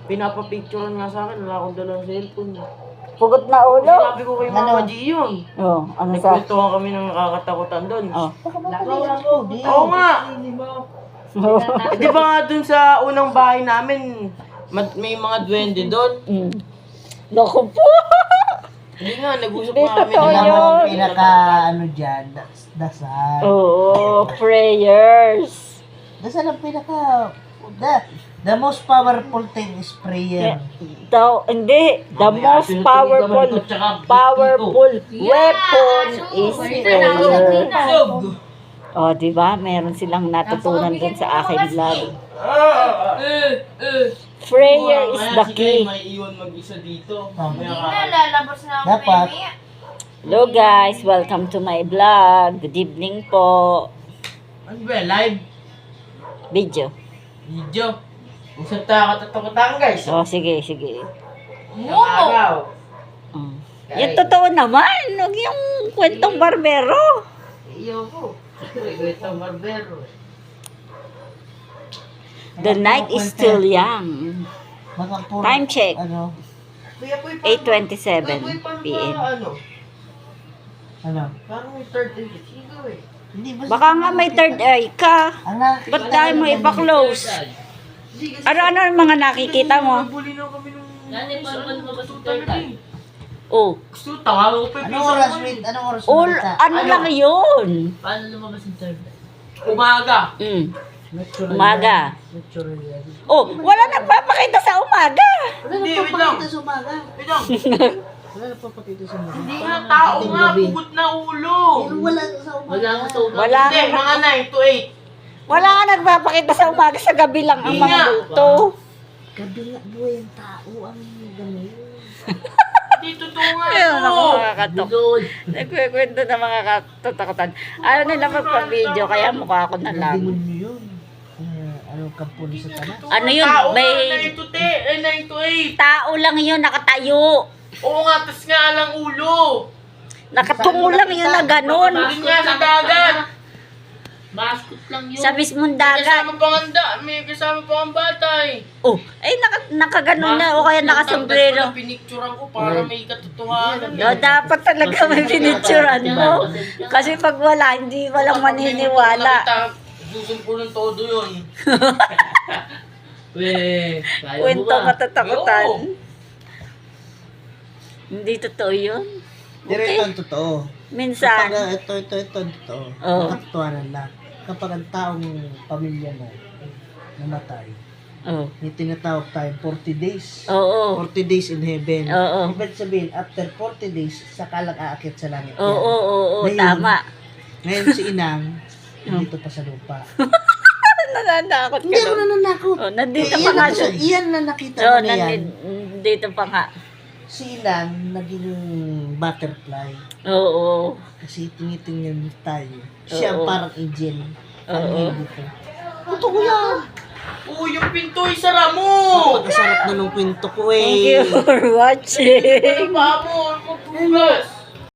Pinapapicturean nga sa akin, wala akong dalang cellphone. Pugot na ulo. Sinabi ko kay Mama G yun. Oh, ano sa? Nagkwentuhan kami ng nakakatakutan doon. Oh. Oo nga! Eh, di ba nga dun sa unang bahay namin, may mga duwende doon? Mm. Naku po. Hindi nga, nag-usap Hindi nga kami. totoo ng- yun. Pinaka ano dyan, dasal. Oo, prayers. Dasal ang pinaka, the most powerful thing is prayer. Hindi. The most powerful weapon is prayer. Oh, di ba? Meron silang natutunan din sa akin vlog. Prayer is the key. May iwan mag-isa dito. Hindi lalabas na ako Dapat. mamaya. Hello guys, welcome to my vlog. Good evening po. Ano ba, live? Video. Video. Usap tayo katatakutan guys. Oh, sige, sige. Ang araw. Mm. Yung totoo naman, huwag yung kwentong barbero. Iyo ko. Ito barbero. The night is still young. Baka puro, Time check. Ano? 8:27 PM. Ano? Ano? Parang may third eye. Sigo eh. Hindi ba? Baka nga may third eye ka. Anak. Ba't tayo mo ipa-close? Ano-ano ang mga nakikita mo? Nabuli na kami nung... Oh, Gusto, tawagan ko pa yung Anong pinsan oras, ko eh. wait? Anong oras all, umalita? ano lang yun? Paano lumabas yung third eye? Umaga. Umaga. Oh, wala nagpapakita sa umaga. Hindi, wait lang. Sa umaga. Wait lang. Wala na papakita sa umaga. Hindi nga tao nga, pugot na ulo. Pero wala sa umaga. Wala Hindi, nga, mga 9 to 8. wala nga nagpapakita sa umaga, sa gabi lang ang mga multo. Kabila buhay ang tao ang gano'n. Hindi totoo nga Ayun, ako ito. makakatok. Nagkikwento ng mga katotokotan. Ayaw nila magpa-video, kaya mukha ako na lang. Demonyo yun. Ano kampo ni Satanas? Ano yun? Tao nga, May 9 to 10, 9 to 8. tao lang yun, nakatayo. Oo nga, tas nga lang ulo. Nakatungo lang yun na ganun. Hindi nga sa dagat. Basket lang yun. Sa mismong May dagat. kasama pang may kasama pang bata eh. Oh, ay nakaganon na o kaya nakasombrero. Pinicturean ko para may katotohanan. No, dapat talaga may pinicturan mo. Kasi pag wala, hindi walang maniniwala. Susunod todo yun. Weh. Kwento matatakutan. Oo. Hindi totoo yun. Diretso ang totoo. Minsan. Kapag ito totoo. Oo. Nakatotohanan lang. Kapag ang taong pamilya mo namatay, Oh. may tinatawag tayo 40 days. Oo. 40 days in heaven. Oo. Ibig sabihin, after 40 days, saka lang aakit sa langit. Oo, oo, Ngayon, tama. Ngayon si Inang, dito pa sa lupa. Nananakot ka Hindi ako doon. nananakot. Oh, nandito Eh, pa nga siya. Iyan na nakita Oh, ko na yan. nandito pa nga. Si Inang, naging butterfly. Oo. Kasi tinitingnan tayo. Siya ang Oo. parang angel. Ang Oo. dito. Totoo yan. Oo, yung pinto isara mo. Pagkasarap na ng kwento ko Thank eh. you for watching. Ano ba mo? Magbugas.